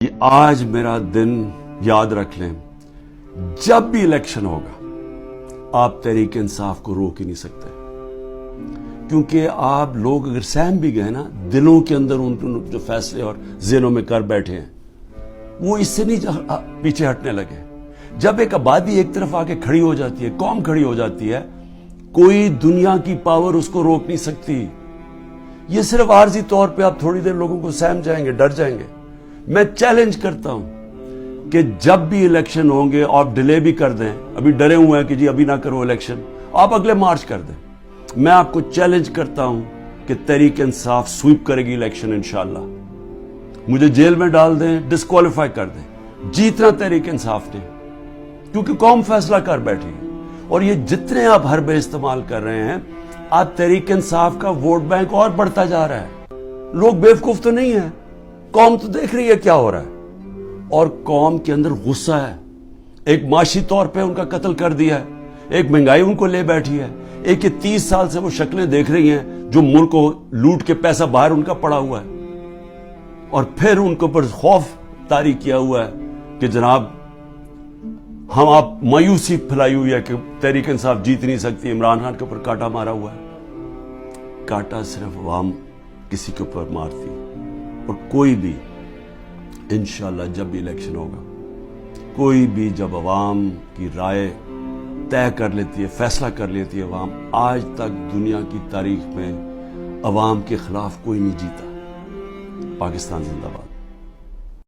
یہ آج میرا دن یاد رکھ لیں، جب بھی الیکشن ہوگا آپ تحریک انصاف کو روک ہی نہیں سکتے، کیونکہ آپ لوگ اگر سہم بھی گئے نا دلوں کے اندر ان جو فیصلے اور ذہنوں میں کر بیٹھے ہیں وہ اس سے نہیں پیچھے ہٹنے لگے۔ جب ایک آبادی ایک طرف آ کے کھڑی ہو جاتی ہے، قوم کھڑی ہو جاتی ہے، کوئی دنیا کی پاور اس کو روک نہیں سکتی۔ یہ صرف عارضی طور پہ آپ تھوڑی دیر لوگوں کو سہم جائیں گے، ڈر جائیں گے۔ میں چیلنج کرتا ہوں کہ جب بھی الیکشن ہوں گے آپ ڈیلے بھی کر دیں، ابھی ڈرے ہوئے ہیں کہ جی ابھی نہ کرو الیکشن، آپ اگلے مارچ کر دیں۔ میں آپ کو چیلنج کرتا ہوں کہ تحریک انصاف سویپ کرے گی الیکشن انشاءاللہ۔ مجھے جیل میں ڈال دیں، ڈسکوالیفائی کر دیں، جیتنا تحریک انصاف نے، کیونکہ قوم فیصلہ کر بیٹھی ہے۔ اور یہ جتنے آپ حربے استعمال کر رہے ہیں، آپ تحریک انصاف کا ووٹ بینک اور بڑھتا جا رہا ہے۔ لوگ بیوقوف تو نہیں ہیں، قوم تو دیکھ رہی ہے کیا ہو رہا ہے، اور قوم کے اندر غصہ ہے۔ ایک معاشی طور پہ ان کا قتل کر دیا ہے، ایک مہنگائی ان کو لے بیٹھی ہے، ایک یہ 30 سال سے وہ شکلیں دیکھ رہی ہیں جو ملک کو لوٹ کے پیسہ باہر ان کا پڑا ہوا ہے، اور پھر ان کے اوپر خوف طاری کیا ہوا ہے کہ جناب ہم آپ مایوسی پھیلائی ہوئی ہے کہ تحریک انصاف جیت نہیں سکتی، عمران خان کے اوپر کانٹا مارا ہوا ہے۔ کانٹا صرف عوام کسی کے اوپر مارتی، اور کوئی بھی انشاءاللہ جب بھی الیکشن ہوگا، کوئی بھی جب عوام کی رائے طے کر لیتی ہے، فیصلہ کر لیتی ہے عوام، آج تک دنیا کی تاریخ میں عوام کے خلاف کوئی نہیں جیتا۔ پاکستان زندہ باد۔